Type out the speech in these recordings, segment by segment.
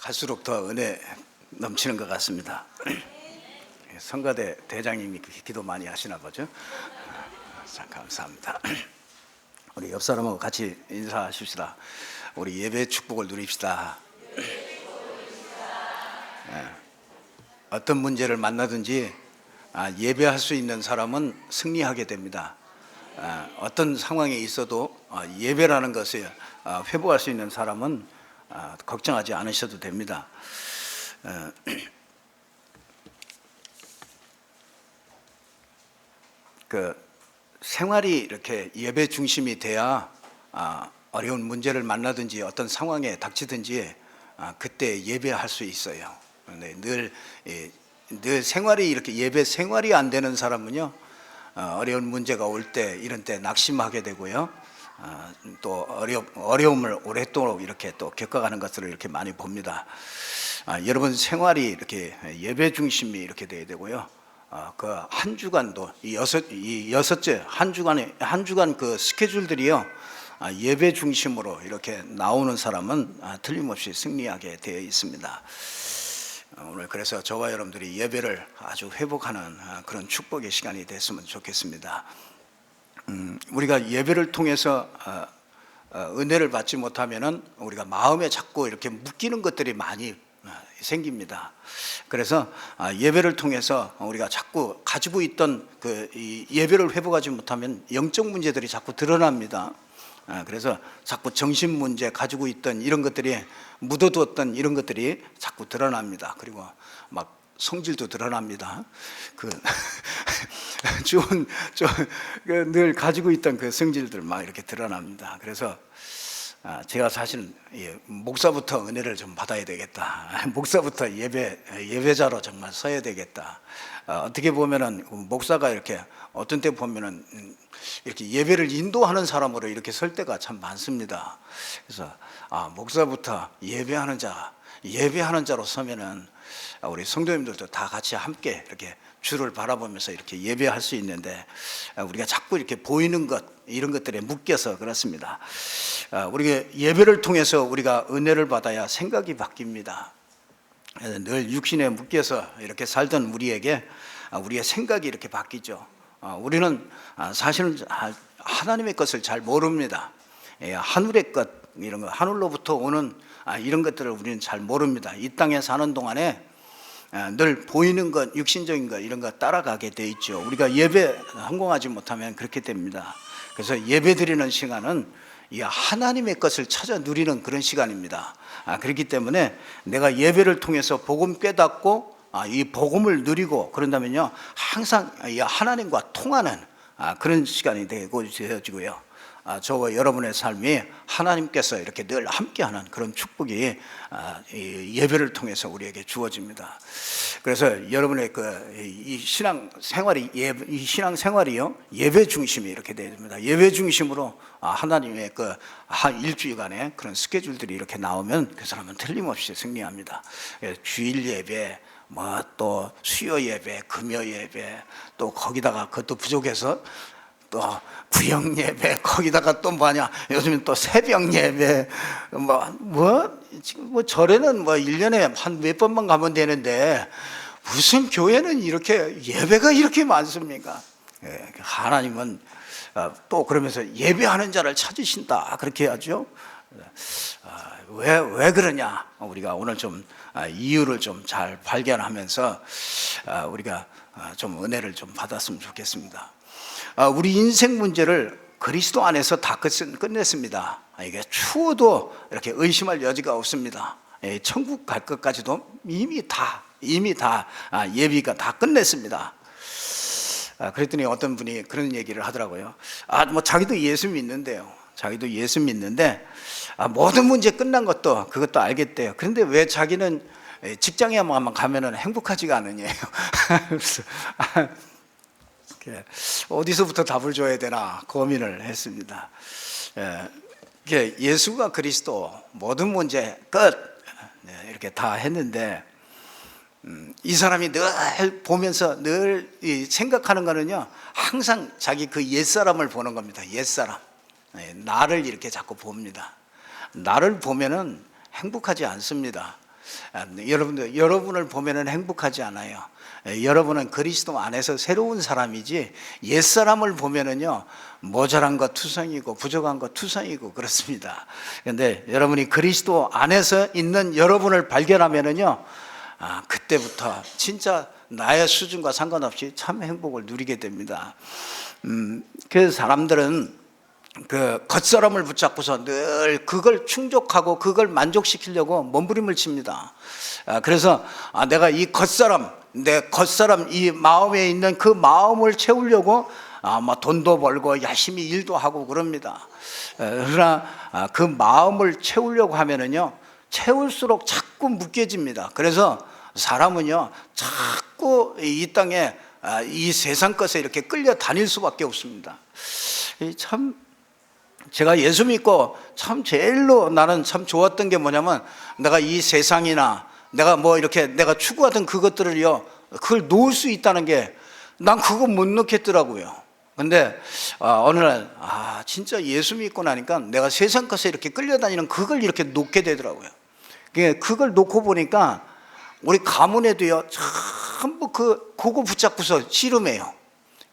갈수록 더 은혜 넘치는 것 같습니다. 성가대 대장님이 기도 많이 하시나 보죠. 참 감사합니다. 우리 옆 사람하고 같이 인사하십시다. 우리 예배 축복을 누립시다. 어떤 문제를 만나든지 예배할 수 있는 사람은 승리하게 됩니다. 어떤 상황에 있어도 예배라는 것을 회복할 수 있는 사람은 걱정하지 않으셔도 됩니다. 그 생활이 이렇게 예배 중심이 돼야 어려운 문제를 만나든지 어떤 상황에 닥치든지 그때 예배할 수 있어요. 늘 생활이 이렇게 예배 생활이 안 되는 사람은요, 어려운 문제가 올 때 이런 때 낙심하게 되고요, 또 어려움을 오랫동안 이렇게 또 겪어가는 것들을 이렇게 많이 봅니다. 여러분 생활이 이렇게 예배 중심이 이렇게 돼야 되고요. 그 한 주간도 이 여섯째 한 주간 그 스케줄들이요, 예배 중심으로 이렇게 나오는 사람은 틀림없이 승리하게 되어 있습니다. 오늘 그래서 저와 여러분들이 예배를 아주 회복하는 그런 축복의 시간이 됐으면 좋겠습니다. 우리가 예배를 통해서 은혜를 받지 못하면은 우리가 마음에 자꾸 이렇게 묶이는 것들이 많이 생깁니다. 그래서 예배를 통해서 우리가 자꾸 가지고 있던 이 예배를 회복하지 못하면 영적 문제들이 자꾸 드러납니다. 그래서 자꾸 정신 문제 가지고 있던 이런 것들이 묻어두었던 이런 것들이 자꾸 드러납니다. 그리고 막 성질도 드러납니다. 늘 가지고 있던 그 성질들 막 이렇게 드러납니다. 그래서 제가 사실 목사부터 은혜를 좀 받아야 되겠다. 목사부터 예배자로 정말 서야 되겠다. 어떻게 보면은 목사가 이렇게 어떤 때 보면은 이렇게 예배를 인도하는 사람으로 이렇게 설 때가 참 많습니다. 그래서 목사부터 예배하는 자로 서면은 우리 성도님들도 다 같이 함께 이렇게 주를 바라보면서 이렇게 예배할 수 있는데, 우리가 자꾸 이렇게 보이는 것 이런 것들에 묶여서 그렇습니다. 우리가 예배를 통해서 우리가 은혜를 받아야 생각이 바뀝니다. 늘 육신에 묶여서 이렇게 살던 우리에게 우리의 생각이 이렇게 바뀌죠. 우리는 사실은 하나님의 것을 잘 모릅니다. 하늘의 것 이런 거, 하늘로부터 오는 이런 것들을 우리는 잘 모릅니다. 이 땅에 사는 동안에 늘 보이는 것, 육신적인 것 이런 거 따라가게 돼 있죠. 우리가 예배 성공하지 못하면 그렇게 됩니다. 그래서 예배 드리는 시간은 이 하나님의 것을 찾아 누리는 그런 시간입니다. 그렇기 때문에 내가 예배를 통해서 복음 깨닫고 이 복음을 누리고 그런다면요, 항상 이 하나님과 통하는 그런 시간이 되어지고요. 저와 여러분의 삶이 하나님께서 이렇게 늘 함께하는 그런 축복이 예배를 통해서 우리에게 주어집니다. 그래서 여러분의 이 신앙 생활이요, 예배 중심이 이렇게 되어야 됩니다. 예배 중심으로 하나님의 한 일주일간의 그런 스케줄들이 이렇게 나오면 그 사람은 틀림없이 승리합니다. 주일 예배, 또 수요 예배, 금요 예배, 또 거기다가 그것도 부족해서 또 구역 예배, 거기다가 또 요즘엔 또 새벽 예배, 지금 절에는 1년에 한 몇 번만 가면 되는데 무슨 교회는 이렇게 예배가 이렇게 많습니까? 하나님은 또 그러면서 예배하는 자를 찾으신다 그렇게 하죠. 왜 그러냐? 우리가 오늘 좀 이유를 좀 잘 발견하면서 우리가 좀 은혜를 좀 받았으면 좋겠습니다. 우리 인생 문제를 그리스도 안에서 다 끝냈습니다. 이게 추워도 이렇게 의심할 여지가 없습니다. 천국 갈 것까지도 이미 다 예비가 다 끝냈습니다. 그랬더니 어떤 분이 그런 얘기를 하더라고요. 자기도 예수 믿는데요. 자기도 예수 믿는데 모든 문제 끝난 것도 그것도 알겠대요. 그런데 왜 자기는 직장에만 가면은 행복하지가 않느냐요. 그래서 어디서부터 답을 줘야 되나 고민을 했습니다. 예수가 그리스도 모든 문제 끝 이렇게 다 했는데, 이 사람이 늘 보면서 늘 생각하는 거는요, 항상 자기 그 옛사람을 보는 겁니다. 옛사람, 나를 이렇게 자꾸 봅니다. 나를 보면은 행복하지 않습니다. 여러분을 보면은 행복하지 않아요. 여러분은 그리스도 안에서 새로운 사람이지 옛사람을 보면은요 모자란 거 투성이고 부족한 거 투성이고 그렇습니다. 그런데 여러분이 그리스도 안에서 있는 여러분을 발견하면은요 그때부터 진짜 나의 수준과 상관없이 참 행복을 누리게 됩니다. 그래서 사람들은 그 겉사람을 붙잡고서 늘 그걸 충족하고 그걸 만족시키려고 몸부림을 칩니다. 그래서 내가 이 겉사람, 내 겉사람 이 마음에 있는 그 마음을 채우려고 돈도 벌고 열심히 일도 하고 그럽니다. 그러나 그 마음을 채우려고 하면은요 채울수록 자꾸 묶여집니다. 그래서 사람은요 자꾸 이 땅에 이 세상 것에 이렇게 끌려 다닐 수밖에 없습니다. 참 제가 예수 믿고 참 제일로 나는 참 좋았던 게 뭐냐면 내가 이 세상이나 내가 뭐 이렇게 내가 추구하던 그것들을요 그걸 놓을 수 있다는 게 난 그거 못 놓겠더라고요. 근데 어느 날 진짜 예수 믿고 나니까 내가 세상 것에 이렇게 끌려다니는 그걸 이렇게 놓게 되더라고요. 그걸 놓고 보니까 우리 가문에도요 전부 그거 붙잡고서 씨름해요.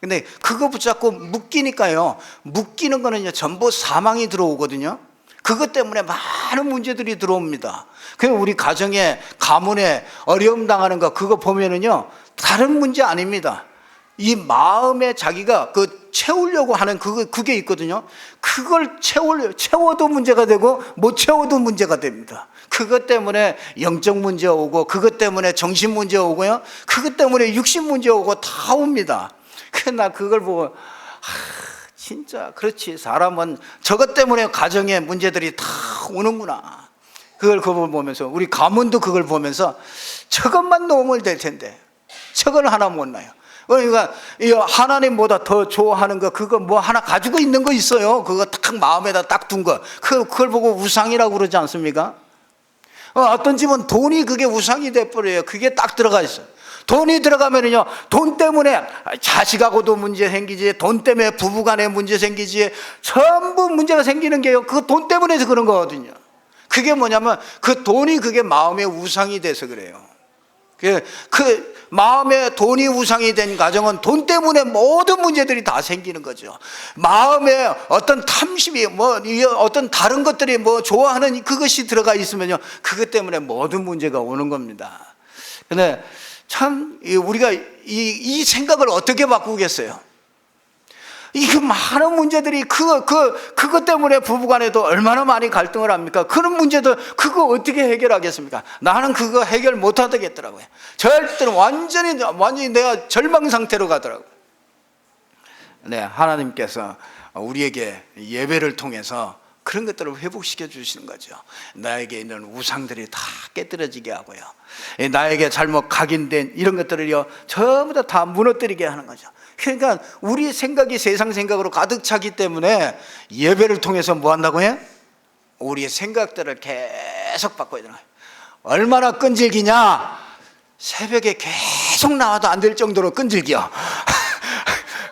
근데 그거 붙잡고 묶이니까요 묶이는 거는요 전부 사망이 들어오거든요. 그것 때문에 많은 문제들이 들어옵니다. 그래서 우리 가정에 가문에 어려움 당하는 거 그거 보면은요 다른 문제 아닙니다. 이 마음에 자기가 그 채우려고 하는 그게 있거든요. 그걸 채워도 문제가 되고 못 채워도 문제가 됩니다. 그것 때문에 영적 문제 오고 그것 때문에 정신 문제 오고요 그것 때문에 육신 문제 오고 다 옵니다. 그래서 나 그걸 보고 진짜 그렇지 사람은 저것 때문에 가정에 문제들이 다 오는구나. 그걸 보면서 우리 가문도 그걸 보면서 저것만 놓으면 될 텐데 저걸 하나 못 놔요. 그러니까 하나님보다 더 좋아하는 거 그거 뭐 하나 가지고 있는 거 있어요. 그거 딱 마음에다 딱 둔 거 그걸 보고 우상이라고 그러지 않습니까? 어떤 집은 돈이 그게 우상이 돼버려요. 그게 딱 들어가 있어요. 돈이 들어가면은요 돈 때문에 자식하고도 문제 생기지 돈 때문에 부부간에 문제 생기지 전부 문제가 생기는 게요 그 돈 때문에 그런 거거든요. 그게 뭐냐면 그 돈이 그게 마음의 우상이 돼서 그래요. 그 마음에 돈이 우상이 된 가정은 돈 때문에 모든 문제들이 다 생기는 거죠. 마음에 어떤 탐심이 뭐 어떤 다른 것들이 뭐 좋아하는 그것이 들어가 있으면요 그것 때문에 모든 문제가 오는 겁니다. 근데 참 우리가 이 생각을 어떻게 바꾸겠어요? 이 많은 문제들이 그것 때문에 부부간에도 얼마나 많이 갈등을 합니까? 그런 문제도 그거 어떻게 해결하겠습니까? 나는 그거 해결 못 하겠더라고요. 절대로 완전히 내가 절망 상태로 가더라고요. 네, 하나님께서 우리에게 예배를 통해서 그런 것들을 회복시켜 주시는 거죠. 나에게 있는 우상들이 다 깨뜨려지게 하고요. 나에게 잘못 각인된 이런 것들을요 전부 다 무너뜨리게 하는 거죠. 그러니까 우리 생각이 세상 생각으로 가득 차기 때문에 예배를 통해서 뭐 한다고요? 우리의 생각들을 계속 바꿔야 되는 거예요. 얼마나 끈질기냐? 새벽에 계속 나와도 안 될 정도로 끈질겨.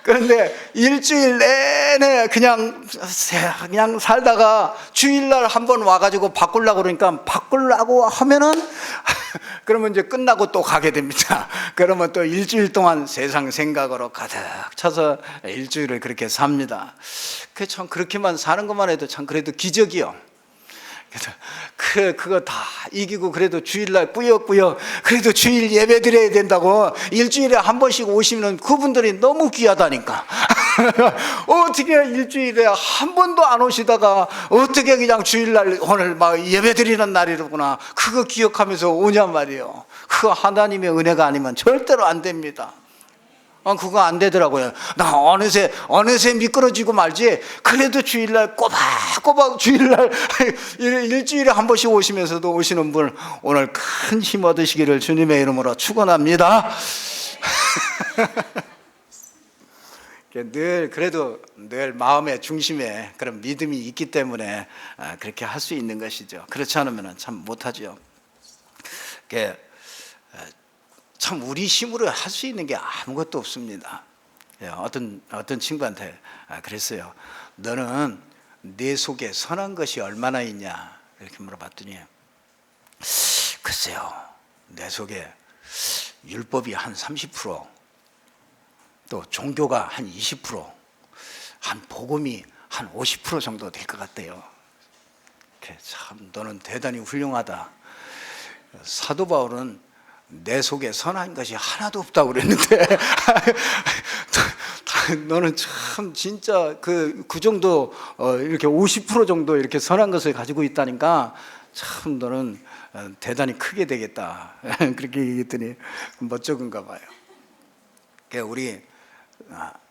그런데 일주일 내내 그냥 살다가 주일날 한번 와가지고 바꾸려고 그러니까 바꾸려고 하면은 그러면 이제 끝나고 또 가게 됩니다. 그러면 또 일주일 동안 세상 생각으로 가득 차서 일주일을 그렇게 삽니다. 참 그렇게만 사는 것만 해도 참 그래도 기적이요. 그거 다 이기고 그래도 주일날 꾸역꾸역 그래도 주일 예배 드려야 된다고 일주일에 한 번씩 오시는 그분들이 너무 귀하다니까. 어떻게 일주일에 한 번도 안 오시다가 어떻게 그냥 주일날 오늘 막 예배 드리는 날이로구나 그거 기억하면서 오냔 말이에요. 그거 하나님의 은혜가 아니면 절대로 안 됩니다. 그거 안 되더라고요. 나 어느새 미끄러지고 말지. 그래도 주일날 꼬박꼬박 주일날 일주일에 한 번씩 오시면서도 오시는 분 오늘 큰 힘 얻으시기를 주님의 이름으로 축원합니다. 늘 마음의 중심에 그런 믿음이 있기 때문에 그렇게 할 수 있는 것이죠. 그렇지 않으면 참 못하죠. 참 우리 힘으로 할 수 있는 게 아무것도 없습니다. 어떤 친구한테 그랬어요. 너는 내 속에 선한 것이 얼마나 있냐 이렇게 물어봤더니 글쎄요, 내 속에 율법이 한 30%, 또 종교가 한 20%, 한 복음이 한 50% 정도 될 것 같대요. 참 너는 대단히 훌륭하다. 사도 바울은 내 속에 선한 것이 하나도 없다고 그랬는데 너는 참 진짜 그 정도 이렇게 50% 정도 이렇게 선한 것을 가지고 있다니까 참 너는 대단히 크게 되겠다. 그렇게 얘기했더니 멋쩍은가 봐요. 우리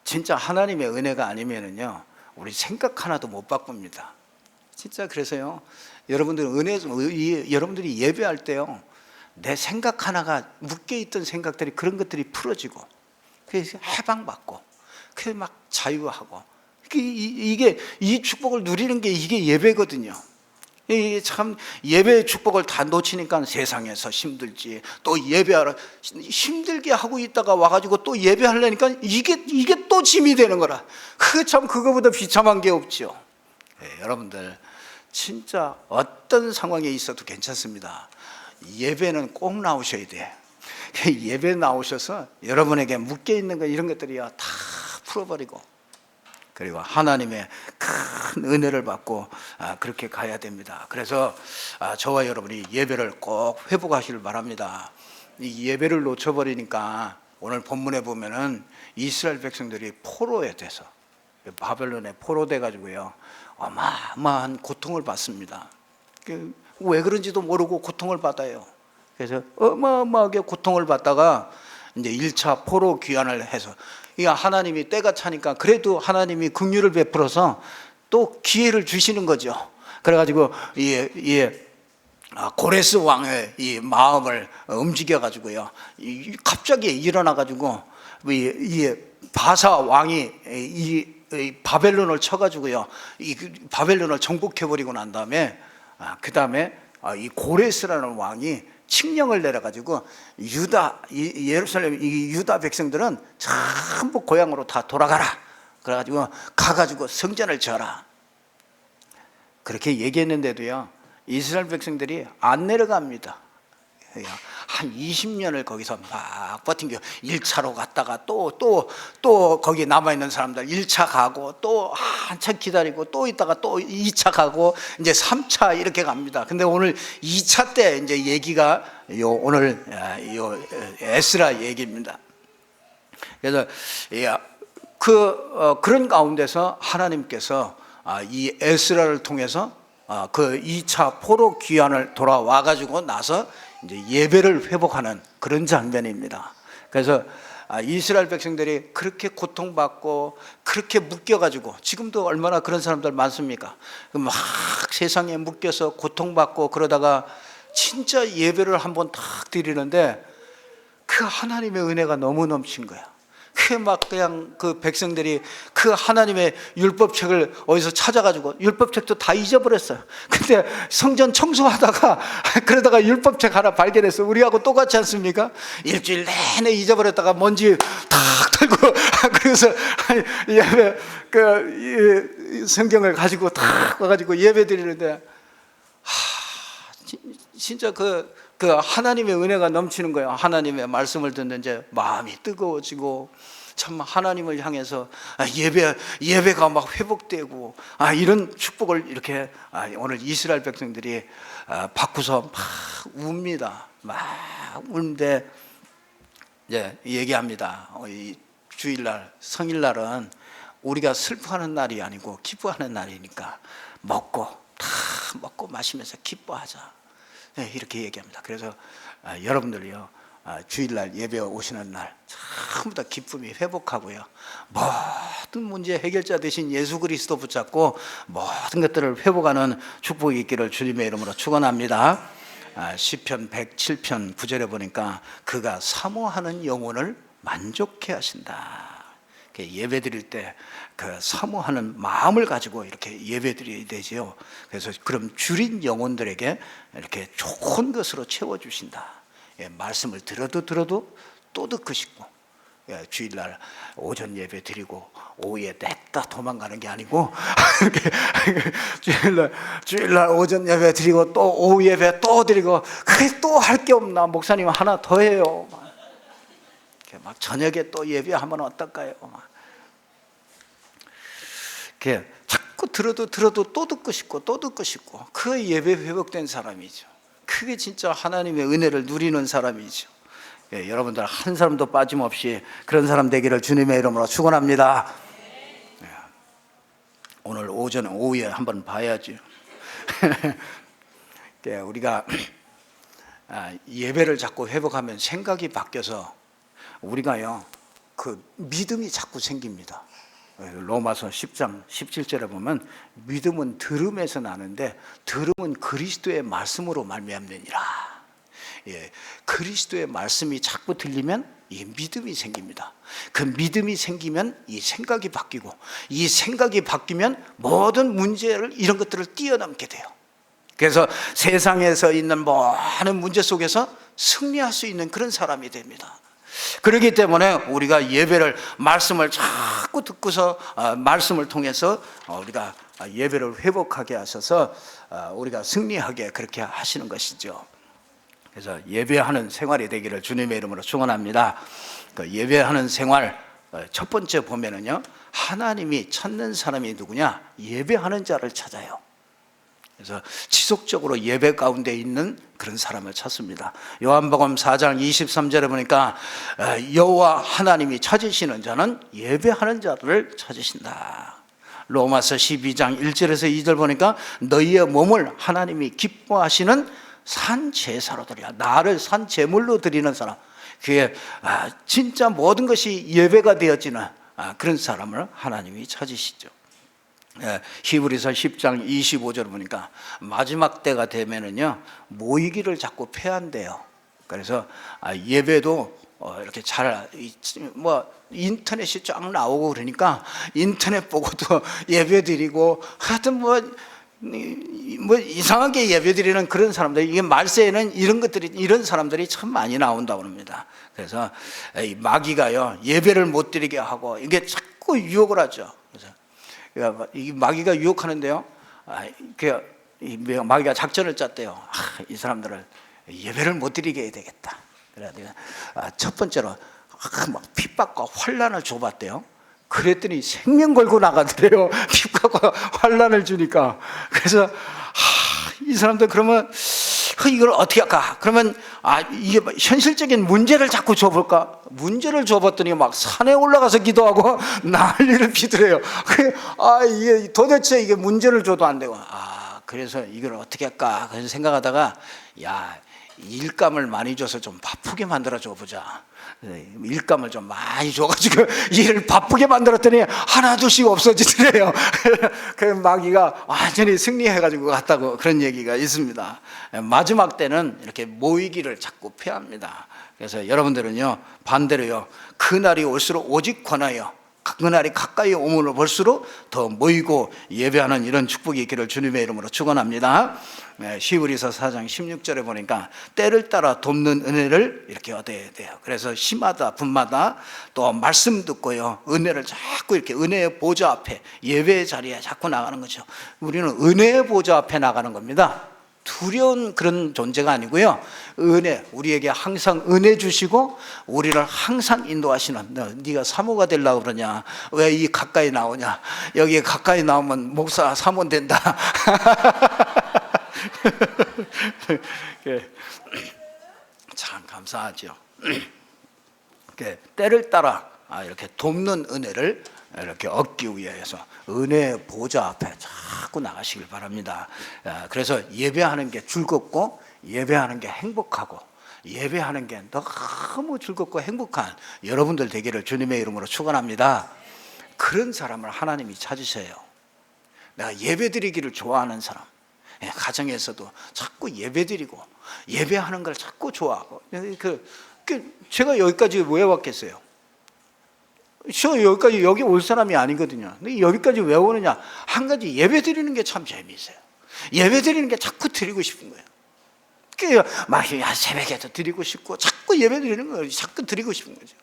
진짜 하나님의 은혜가 아니면은요, 우리 생각 하나도 못 바꿉니다. 진짜. 그래서요, 여러분들이 예배할 때요, 내 생각 하나가 묶여있던 생각들이, 그런 것들이 풀어지고, 그래서 해방받고, 그래서 막 자유하고, 이게 이 축복을 누리는 게 이게 예배거든요. 이게 참 예배의 축복을 다 놓치니까 세상에서 힘들지, 또 예배하러 힘들게 하고 있다가 와가지고 또 예배하려니까 이게 또 짐이 되는 거라. 참 그거보다 비참한 게 없죠. 여러분들 진짜 어떤 상황에 있어도 괜찮습니다. 예배는 꼭 나오셔야 돼. 예배 나오셔서 여러분에게 묶여있는 거, 이런 것들이야 다 풀어버리고, 그리고 하나님의 큰 은혜를 받고 그렇게 가야 됩니다. 그래서 저와 여러분이 예배를 꼭 회복하시길 바랍니다. 이 예배를 놓쳐버리니까 오늘 본문에 보면은 이스라엘 백성들이 포로에 돼서, 바벨론에 포로돼 가지고요, 어마어마한 고통을 받습니다. 왜 그런지도 모르고 고통을 받아요. 그래서 어마어마하게 고통을 받다가 이제 1차 포로 귀환을 해서, 하나님이 때가 차니까 그래도 하나님이 긍휼을 베풀어서 또 기회를 주시는 거죠. 그래가지고 고레스 왕의 이 마음을 움직여 가지고요, 갑자기 일어나 가지고 이 바사 왕이 이 바벨론을 쳐가지고요, 이 바벨론을 정복해 버리고 난 다음에 그 다음에 이 고레스라는 왕이 칙령을 내려가지고 예루살렘 유다 백성들은 전부 고향으로 다 돌아가라. 그래가지고 가가지고 성전을 지어라. 그렇게 얘기했는데도요, 이스라엘 백성들이 안 내려갑니다. 한 20년을 거기서 막 버틴겨. 1차로 갔다가 또 거기 남아있는 사람들 1차 가고 또 한참 기다리고 또 있다가 또 2차 가고 이제 3차 이렇게 갑니다. 근데 오늘 2차 때 이제 얘기가 오늘 에스라 얘기입니다. 그래서 그런 가운데서 하나님께서 이 에스라를 통해서 그 2차 포로 귀환을 돌아와 가지고 나서 이제 예배를 회복하는 그런 장면입니다. 그래서 이스라엘 백성들이 그렇게 고통받고 그렇게 묶여가지고, 지금도 얼마나 그런 사람들 많습니까? 막 세상에 묶여서 고통받고 그러다가 진짜 예배를 한번 탁 드리는데 그 하나님의 은혜가 너무 넘친 거야. 그냥 그 백성들이 그 하나님의 율법책을 어디서 찾아가지고, 율법책도 다 잊어버렸어요. 근데 성전 청소하다가 그러다가 율법책 하나 발견했어. 우리하고 똑같지 않습니까? 일주일 내내 잊어버렸다가 먼지 탁 털고 그래서 성경을 가지고 탁 와가지고 예배 드리는데, 진짜 그 하나님의 은혜가 넘치는 거예요. 하나님의 말씀을 듣는 이제 마음이 뜨거워지고, 참 하나님을 향해서 예배가 막 회복되고, 이런 축복을 이렇게 오늘 이스라엘 백성들이 받고서 막 웁니다. 막 우는데 이제 얘기합니다. 이 주일날, 성일날은 우리가 슬퍼하는 날이 아니고 기뻐하는 날이니까 다 먹고 마시면서 기뻐하자. 이렇게 얘기합니다. 그래서 여러분들이요, 주일날 예배 오시는 날 전부 다 기쁨이 회복하고요, 모든 문제 해결자 되신 예수 그리스도 붙잡고 모든 것들을 회복하는 축복이 있기를 주님의 이름으로 축원합니다. 시편 107편 9절에 보니까 그가 사모하는 영혼을 만족해 하신다. 예배 드릴 때 그 사모하는 마음을 가지고 이렇게 예배 드려야 되지요. 그래서 그럼 줄인 영혼들에게 이렇게 좋은 것으로 채워주신다. 말씀을 들어도 또 듣고 싶고, 주일날 오전 예배 드리고 오후에 냅다 도망가는 게 아니고 주일날 오전 예배 드리고 또 오후 예배 또 드리고, 그게 또 할 게 없나? 목사님 하나 더 해요. 막 저녁에 또 예배하면 어떨까요? 자꾸 들어도 또 듣고 싶고 또 듣고 싶고, 그 예배 회복된 사람이죠. 그게 진짜 하나님의 은혜를 누리는 사람이죠. 여러분들 한 사람도 빠짐없이 그런 사람 되기를 주님의 이름으로 축원합니다. 오늘 오전 오후에 한번 봐야죠. 우리가 예배를 자꾸 회복하면 생각이 바뀌어서 우리가요, 그 믿음이 자꾸 생깁니다. 로마서 10장 17절에 보면 믿음은 들음에서 나는데 들음은 그리스도의 말씀으로 말미암느니라. 그리스도의 말씀이 자꾸 들리면 이 믿음이 생깁니다. 그 믿음이 생기면 이 생각이 바뀌고, 이 생각이 바뀌면 모든 문제를, 이런 것들을 뛰어넘게 돼요. 그래서 세상에서 있는 많은 문제 속에서 승리할 수 있는 그런 사람이 됩니다. 그렇기 때문에 우리가 예배를, 말씀을 자꾸 듣고서 말씀을 통해서 우리가 예배를 회복하게 하셔서 우리가 승리하게 그렇게 하시는 것이죠. 그래서 예배하는 생활이 되기를 주님의 이름으로 축원합니다. 그 예배하는 생활 첫 번째 보면은요, 하나님이 찾는 사람이 누구냐? 예배하는 자를 찾아요. 그래서 지속적으로 예배 가운데 있는 그런 사람을 찾습니다. 요한복음 4장 23절에 보니까 여호와 하나님이 찾으시는 자는 예배하는 자들을 찾으신다. 로마서 12장 1절에서 2절 보니까 너희의 몸을 하나님이 기뻐하시는 산 제사로 드려, 나를 산 제물로 드리는 사람, 그게 진짜 모든 것이 예배가 되어지는 그런 사람을 하나님이 찾으시죠. 히브리서 10장 25절 보니까 마지막 때가 되면은요, 모이기를 자꾸 패한대요. 그래서 예배도 이렇게 잘 인터넷이 쫙 나오고 그러니까 인터넷 보고도 예배 드리고, 하여튼 뭐 이상하게 예배 드리는 그런 사람들, 이게 말세에는 이런 사람들이 참 많이 나온다고 합니다. 그래서 이 마귀가요, 예배를 못 드리게 하고 이게 자꾸 유혹을 하죠. 그래서 이 마귀가 유혹하는데요, 마귀가 작전을 짰대요. 이 사람들을 예배를 못 드리게 해야 되겠다. 그래야 첫 번째로 막 핍박과 환난을 줘봤대요. 그랬더니 생명 걸고 나가더래요. 핍박과 환난을 주니까. 그래서 이 사람들 그러면 이걸 어떻게 할까? 그러면 이게 현실적인 문제를 자꾸 줘볼까? 문제를 줘봤더니 막 산에 올라가서 기도하고 난리를 피더래요. 이게 도대체 이게 문제를 줘도 안 되고, 그래서 이걸 어떻게 할까? 그래서 생각하다가, 일감을 많이 줘서 좀 바쁘게 만들어 줘보자. 일감을 좀 많이 줘가지고 일을 바쁘게 만들었더니 하나둘씩 없어지더래요. 그 마귀가 완전히 승리해가지고 갔다고 그런 얘기가 있습니다. 마지막 때는 이렇게 모이기를 자꾸 패합니다. 그래서 여러분들은요, 반대로요, 그날이 올수록 오직 권하여 그날이 가까이 오므로 볼수록 더 모이고 예배하는 이런 축복이 있기를 주님의 이름으로 축원합니다. 히브리서 4장 16절에 보니까 때를 따라 돕는 은혜를 이렇게 얻어야 돼요. 그래서 시마다 분마다 또 말씀 듣고요, 은혜를 자꾸 이렇게 은혜의 보좌 앞에, 예배의 자리에 자꾸 나가는 거죠. 우리는 은혜의 보좌 앞에 나가는 겁니다. 두려운 그런 존재가 아니고요, 은혜, 우리에게 항상 은혜 주시고 우리를 항상 인도하시는, 네가 사모가 되려고 그러냐, 왜 이 가까이 나오냐, 여기 가까이 나오면 목사 사모 된다. 참 감사하죠. 때를 따라 이렇게 돕는 은혜를 이렇게 얻기 위해서 은혜의 보좌 앞에 자꾸 나가시길 바랍니다. 그래서 예배하는 게 즐겁고, 예배하는 게 행복하고, 예배하는 게 너무 즐겁고 행복한 여러분들 되기를 주님의 이름으로 축원합니다. 그런 사람을 하나님이 찾으세요. 내가 예배드리기를 좋아하는 사람, 가정에서도 자꾸 예배드리고 예배하는 걸 자꾸 좋아하고. 제가 여기까지 왜 왔겠어요? 저 여기까지 여기 올 사람이 아니거든요. 근데 여기까지 왜 오느냐? 한 가지, 예배 드리는 게 참 재미있어요. 예배 드리는 게 자꾸 드리고 싶은 거예요. 막 새벽에도 드리고 싶고, 자꾸 예배 드리는 거예요. 자꾸 드리고 싶은 거죠.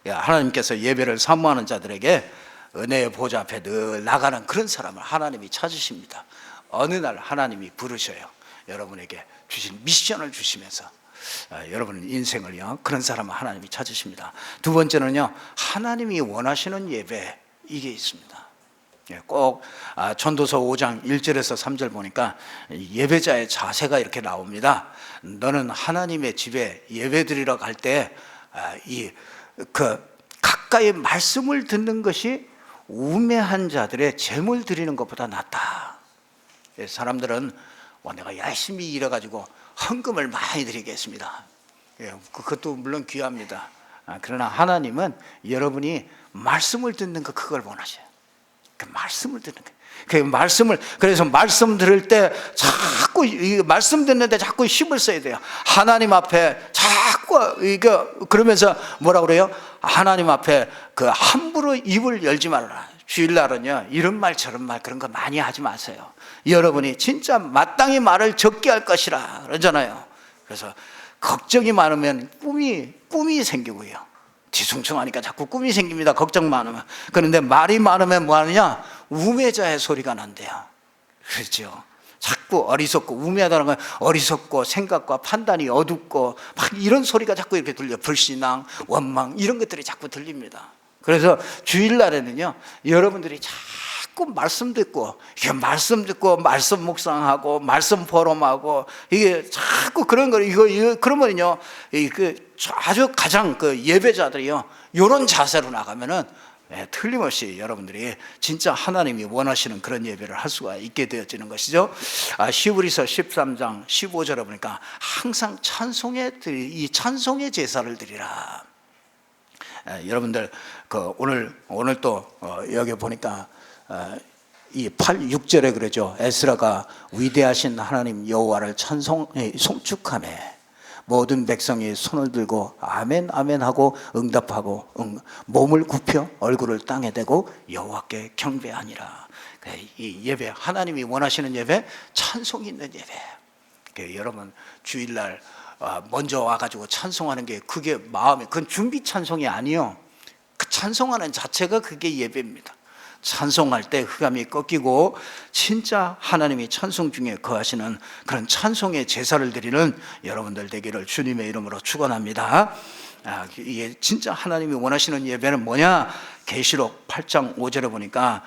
하나님께서 예배를 사모하는 자들에게 은혜의 보좌 앞에 늘 나가는 그런 사람을 하나님이 찾으십니다. 어느 날 하나님이 부르셔요. 여러분에게 주신 미션을 주시면서 여러분 인생을요, 그런 사람을 하나님이 찾으십니다. 두 번째는요, 하나님이 원하시는 예배, 이게 있습니다. 꼭 전도서 5장 1절에서 3절 보니까 예배자의 자세가 이렇게 나옵니다. 너는 하나님의 집에 예배드리러 갈 때 가까이 말씀을 듣는 것이 우매한 자들의 제물 드리는 것보다 낫다. 사람들은 내가 열심히 일해가지고 헌금을 많이 드리겠습니다. 그것도 물론 귀합니다. 그러나 하나님은 여러분이 말씀을 듣는 거, 그걸 원하셔요. 그 말씀을 듣는 거. 그래서 말씀 들을 때 자꾸, 말씀 듣는데 자꾸 힘을 써야 돼요. 하나님 앞에 자꾸, 그러면서 뭐라 그래요? 하나님 앞에 함부로 입을 열지 말라. 주일날은요, 이런 말 저런 말 그런 거 많이 하지 마세요. 여러분이 진짜 마땅히 말을 적게 할 것이라 그러잖아요. 그래서 걱정이 많으면 꿈이 생기고요. 뒤숭숭하니까 자꾸 꿈이 생깁니다. 걱정 많으면. 그런데 말이 많으면 뭐 하느냐? 우매자의 소리가 난대요. 그렇죠. 자꾸 어리석고, 우매하다는 건 어리석고 생각과 판단이 어둡고 막 이런 소리가 자꾸 이렇게 들려. 불신앙, 원망, 이런 것들이 자꾸 들립니다. 그래서 주일날에는요, 여러분들이 자꾸 말씀 듣고 말씀 묵상하고 말씀 포럼하고, 이게 자꾸 그런 거, 그러면요, 아주 가장 예배자들이요, 이런 자세로 나가면은 틀림없이 여러분들이 진짜 하나님이 원하시는 그런 예배를 할 수가 있게 되어지는 것이죠. 히브리서 13장 15절에 보니까 항상 이 찬송의 제사를 드리라. 여러분들 오늘 또 여기 보니까 이 6절에 그러죠. 에스라가 위대하신 하나님 여호와를 송축하며 모든 백성이 손을 들고 아멘 아멘 하고 응답하고 몸을 굽혀 얼굴을 땅에 대고 여호와께 경배하니라. 이 예배, 하나님이 원하시는 예배, 찬송이 있는 예배. 여러분 주일날 먼저 와가지고 찬송하는 게, 그게 마음에, 그건 준비 찬송이 아니요. 그 찬송하는 자체가 그게 예배입니다. 찬송할 때 흑암이 꺾이고 진짜 하나님이 찬송 중에 거하시는 그런 찬송의 제사를 드리는 여러분들 되기를 주님의 이름으로 축원합니다. 이게 진짜 하나님이 원하시는 예배는 뭐냐? 계시록 8장 5절에 보니까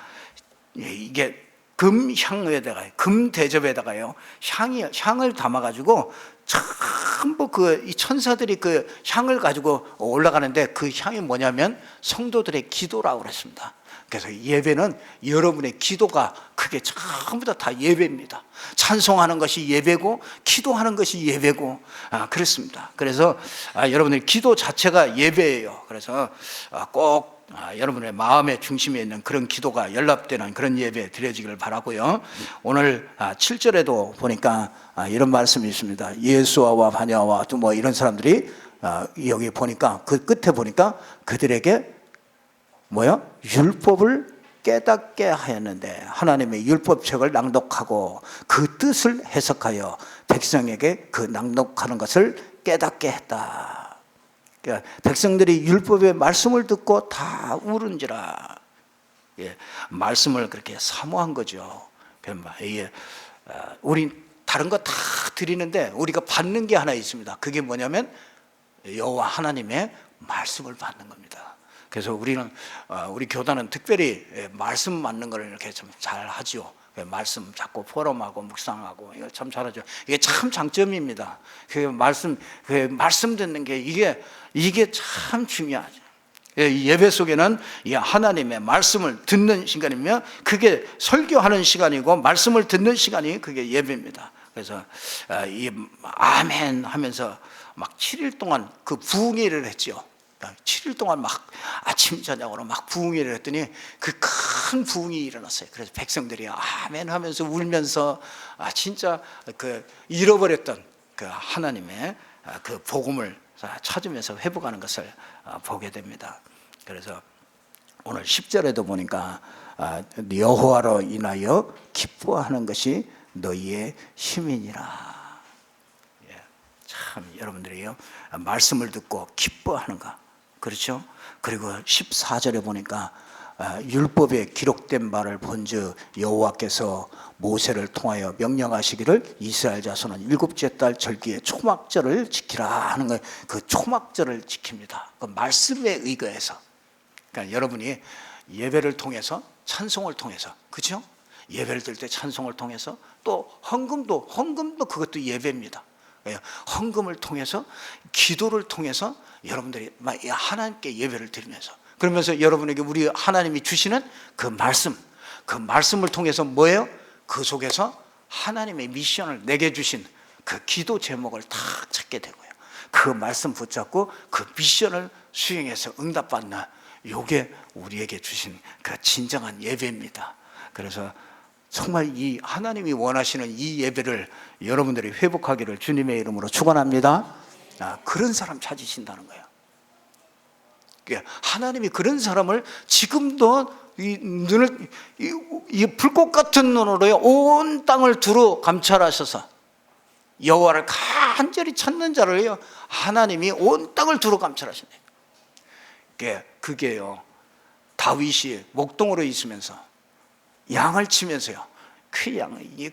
이게 금향에다가, 금대접에다가요, 향을 담아가지고 전부 이 천사들이 그 향을 가지고 올라가는데, 그 향이 뭐냐면 성도들의 기도라고 그랬습니다. 그래서 예배는 여러분의 기도가, 그게 전부 다 예배입니다. 찬송하는 것이 예배고 기도하는 것이 예배고, 그렇습니다. 그래서 여러분의 기도 자체가 예배예요. 그래서 꼭 여러분의 마음의 중심에 있는 그런 기도가 연락되는 그런 예배 드려지기를 바라고요. 오늘 7절에도 보니까 이런 말씀이 있습니다. 예수아와 바냐와 또 뭐 이런 사람들이 여기 보니까 그 끝에 보니까 그들에게 율법을 깨닫게 하였는데, 하나님의 율법책을 낭독하고 그 뜻을 해석하여 백성에게 그 낭독하는 것을 깨닫게 했다. 그러니까 백성들이 율법의 말씀을 듣고 다 울은지라. 말씀을 그렇게 사모한 거죠. 우리 다른 거 다 드리는데 우리가 받는 게 하나 있습니다. 그게 뭐냐면 여호와 하나님의 말씀을 받는 겁니다. 그래서 우리 교단은 특별히 말씀 받는 걸 이렇게 좀 잘 하죠. 말씀 자꾸 포럼하고 묵상하고 이거 참 잘하죠. 이게 참 장점입니다. 말씀 듣는 게 이게 참 중요하죠. 예배 속에는 하나님의 말씀을 듣는 시간이며, 그게 설교하는 시간이고 말씀을 듣는 시간이 그게 예배입니다. 그래서 이 아멘 하면서 막 7일 동안 그 부흥회를 했죠. 7일 동안 막 아침 저녁으로 막 부흥회를 했더니 그 큰 부흥이 일어났어요. 그래서 백성들이 아멘 하면서 울면서 진짜 그 잃어버렸던 그 하나님의 그 복음을 찾으면서 회복하는 것을 보게 됩니다. 그래서 오늘 10절에도 보니까 여호와로 인하여 기뻐하는 것이 너희의 힘이니라. 참 여러분들이요, 말씀을 듣고 기뻐하는 것, 그렇죠? 그리고 14절에 보니까 율법에 기록된 바를 본즉 여호와께서 모세를 통하여 명령하시기를 이스라엘 자손은 일곱째 달 절기에 초막절을 지키라 하는 거예요. 그 초막절을 지킵니다. 그 말씀에 의거해서. 그러니까 여러분이 예배를 통해서, 찬송을 통해서, 그렇죠? 예배를 드릴 때 찬송을 통해서, 또 헌금도 그것도 예배입니다. 헌금을 통해서, 기도를 통해서 여러분들이 하나님께 예배를 드리면서, 그러면서 여러분에게 우리 하나님이 주시는 그 말씀을 통해서 뭐예요? 그 속에서 하나님의 미션을 내게 주신 그 기도 제목을 딱 찾게 되고요. 그 말씀 붙잡고 그 미션을 수행해서 응답받는, 요게 우리에게 주신 그 진정한 예배입니다. 그래서 정말 이 하나님이 원하시는 이 예배를 여러분들이 회복하기를 주님의 이름으로 축원합니다. 그런 사람 찾으신다는 거예요. 하나님이 그런 사람을 지금도 이 불꽃 같은 눈으로 온 땅을 두루 감찰하셔서 여호와를 간절히 찾는 자를요, 하나님이 온 땅을 두루 감찰하신대요. 그게요, 다윗이 목동으로 있으면서 양을 치면서요, 그 양이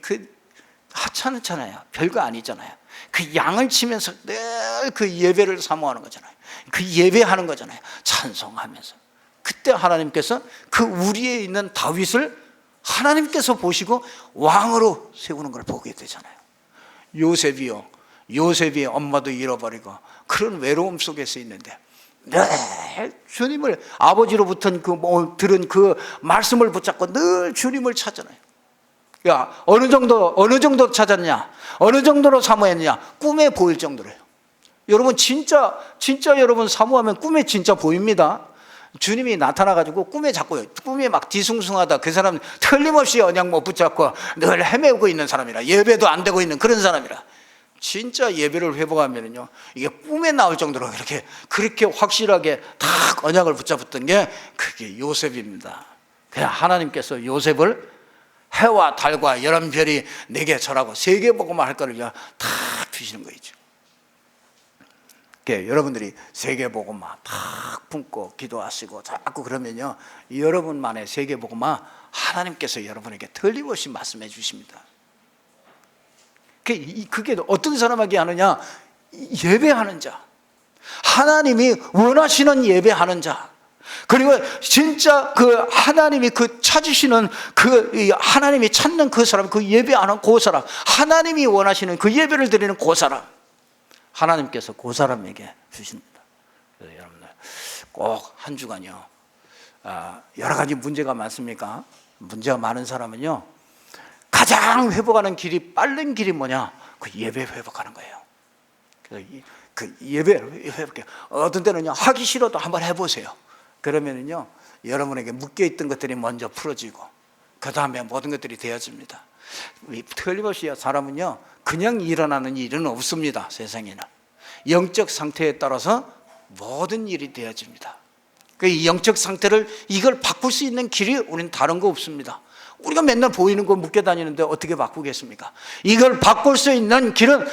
하찮잖아요. 별거 아니잖아요. 그 양을 치면서 늘 그 예배를 사모하는 거잖아요. 그 예배하는 거잖아요. 찬송하면서. 그때 하나님께서 그 우리에 있는 다윗을 하나님께서 보시고 왕으로 세우는 걸 보게 되잖아요. 요셉이 엄마도 잃어버리고 그런 외로움 속에서 있는데 늘 주님을, 아버지로부터 들은 그 말씀을 붙잡고 늘 주님을 찾잖아요. 어느 정도 찾았냐? 어느 정도로 사모했냐? 꿈에 보일 정도로요. 여러분 진짜 여러분 사모하면 꿈에 진짜 보입니다. 주님이 나타나가지고 꿈에 막 뒤숭숭하다, 그 사람 틀림없이 언약 못 붙잡고 늘 헤매고 있는 사람이라, 예배도 안 되고 있는 그런 사람이라, 진짜 예배를 회복하면은요, 이게 꿈에 나올 정도로 그렇게 확실하게 딱 언약을 붙잡았던 게 그게 요셉입니다. 그냥 하나님께서 요셉을 해와 달과 열한 별이 내게 절하고 세계복음화 할 거를 다 주시는 거죠. 여러분들이 세계복음화 탁 품고 기도하시고 자꾸 그러면요, 여러분만의 세계복음화 하나님께서 여러분에게 틀림없이 말씀해 주십니다. 그게 어떤 사람에게 하느냐? 예배하는 자, 하나님이 원하시는 예배하는 자, 그리고 진짜 그 하나님이 찾으시는 하나님이 찾는 그 사람, 그 예배하는 그 사람, 하나님이 원하시는 그 예배를 드리는 그 사람, 하나님께서 그 사람에게 주십니다. 그래서 여러분들 꼭 한 주간요, 여러 가지 문제가 많습니까? 문제가 많은 사람은요, 가장 회복하는 길이, 빠른 길이 뭐냐? 그 예배 회복하는 거예요. 그래서 그 예배 회복해. 어떤 때는요, 하기 싫어도 한번 해보세요. 그러면은요, 여러분에게 묶여있던 것들이 먼저 풀어지고 그 다음에 모든 것들이 되어집니다. 틀림없이 사람은요, 그냥 일어나는 일은 없습니다. 세상에는 영적 상태에 따라서 모든 일이 되어집니다. 이 영적 상태를, 이걸 바꿀 수 있는 길이 우리는 다른 거 없습니다. 우리가 맨날 보이는 거 묶여 다니는데 어떻게 바꾸겠습니까? 이걸 바꿀 수 있는 길은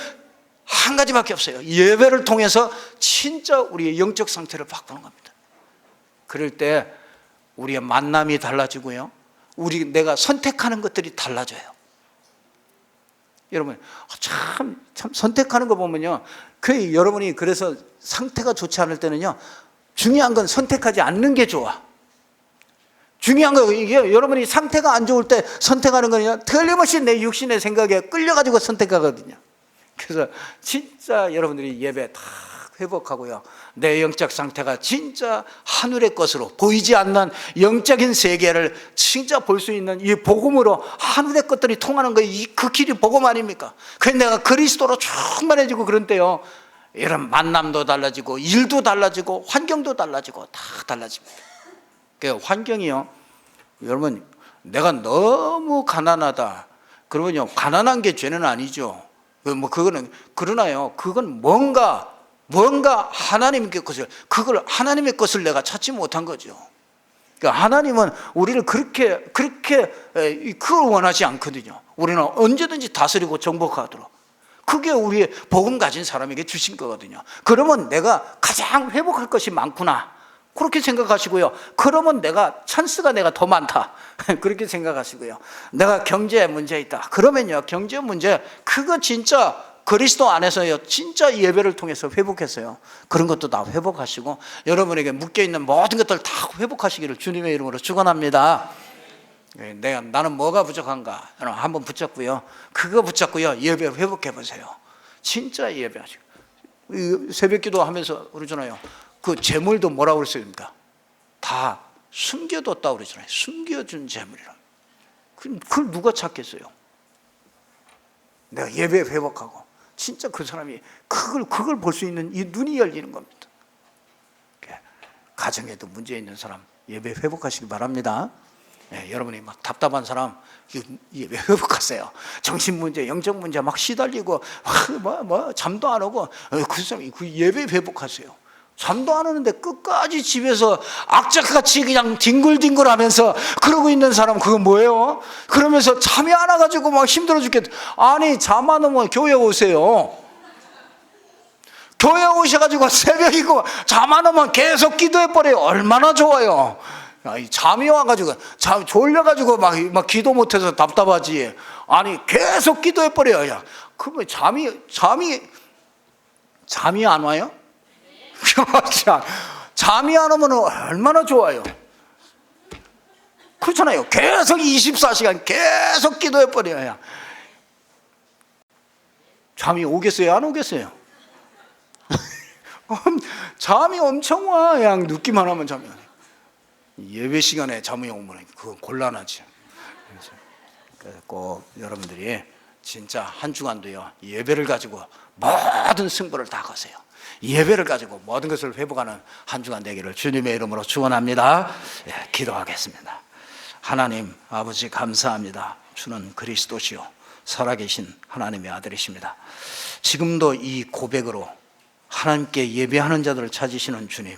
한 가지밖에 없어요. 예배를 통해서 진짜 우리의 영적 상태를 바꾸는 겁니다. 그럴 때 우리의 만남이 달라지고요, 내가 선택하는 것들이 달라져요. 여러분 참 선택하는 거 보면요, 여러분이 그래서 상태가 좋지 않을 때는요, 중요한 건 선택하지 않는 게 좋아. 중요한 거, 이게 여러분이 상태가 안 좋을 때 선택하는 거는요, 틀림없이 내 육신의 생각에 끌려가지고 선택하거든요. 그래서 진짜 여러분들이 예배 다 회복하고요, 내 영적 상태가 진짜 하늘의 것으로, 보이지 않는 영적인 세계를 진짜 볼 수 있는 이 복음으로 하늘의 것들이 통하는 거, 그 길이 복음 아닙니까? 그래서 내가 그리스도로 충만해지고, 그런 때요, 이런 만남도 달라지고 일도 달라지고 환경도 달라지고 다 달라집니다. 그 환경이요, 여러분 내가 너무 가난하다 그러면요, 가난한 게 죄는 아니죠. 그거는, 그러나요, 그건 뭔가 하나님의 하나님의 것을 내가 찾지 못한 거죠. 그러니까 하나님은 우리를 그렇게 그걸 원하지 않거든요. 우리는 언제든지 다스리고 정복하도록. 그게 우리의 복음 가진 사람에게 주신 거거든요. 그러면 내가 가장 회복할 것이 많구나, 그렇게 생각하시고요. 그러면 찬스가 내가 더 많다, 그렇게 생각하시고요. 내가 경제 문제 있다, 그러면요, 경제 문제 그거 진짜 그리스도 안에서요, 진짜 예배를 통해서 회복했어요. 그런 것도 다 회복하시고 여러분에게 묶여있는 모든 것들 다 회복하시기를 주님의 이름으로 축원합니다. 나는 뭐가 부족한가 한번 붙잡고요, 그거 붙잡고요, 예배 회복해 보세요. 진짜 예배하시고. 새벽 기도 하면서 그러잖아요. 그 재물도 뭐라고 그랬습니까? 다 숨겨뒀다고 그러잖아요. 숨겨준 재물이라. 그걸 누가 찾겠어요? 내가 예배 회복하고 진짜 그 사람이 그걸 볼 수 있는 이 눈이 열리는 겁니다. 가정에도 문제 있는 사람 예배 회복하시기 바랍니다. 여러분이 막 답답한 사람 예배 회복하세요. 정신 문제, 영적 문제 막 시달리고 잠도 안 오고 그 사람 그 예배 회복하세요. 잠도 안 오는데 끝까지 집에서 악착같이 그냥 뒹굴뒹굴하면서 그러고 있는 사람 그거 뭐예요? 그러면서 잠이 안 와가지고 막 힘들어 죽겠다. 아니, 잠 안 오면 교회 오세요. 교회 오셔가지고 새벽이고 잠 안 오면 계속 기도해버려요. 얼마나 좋아요. 잠이 와가지고 졸려가지고 막 기도 못해서 답답하지. 아니, 계속 기도해버려요. 그러면 잠이 안 와요? 잠이 안 오면 얼마나 좋아요. 그렇잖아요. 계속 24시간 계속 기도해버려요. 잠이 오겠어요, 안 오겠어요? 잠이 엄청 와. 그냥 눕기만 하면 잠이 와. 예배 시간에 잠이 오면 그건 곤란하지. 그래서 꼭 여러분들이 진짜 한 주간도요, 예배를 가지고 모든 승부를 다 거세요. 예배를 가지고 모든 것을 회복하는 한 주간 되기를 주님의 이름으로 축원합니다. 기도하겠습니다. 하나님 아버지, 감사합니다. 주는 그리스도시요 살아계신 하나님의 아들이십니다. 지금도 이 고백으로 하나님께 예배하는 자들을 찾으시는 주님,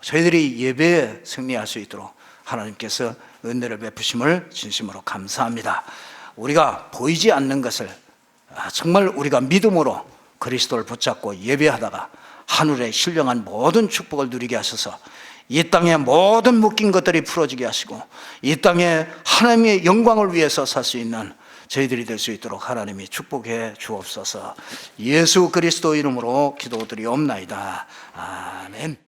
저희들이 예배에 승리할 수 있도록 하나님께서 은혜를 베푸심을 진심으로 감사합니다. 우리가 보이지 않는 것을 정말 우리가 믿음으로 그리스도를 붙잡고 예배하다가 하늘의 신령한 모든 축복을 누리게 하셔서 이 땅의 모든 묶인 것들이 풀어지게 하시고 이 땅에 하나님의 영광을 위해서 살 수 있는 저희들이 될 수 있도록 하나님이 축복해 주옵소서. 예수 그리스도 이름으로 기도드리옵나이다. 아멘.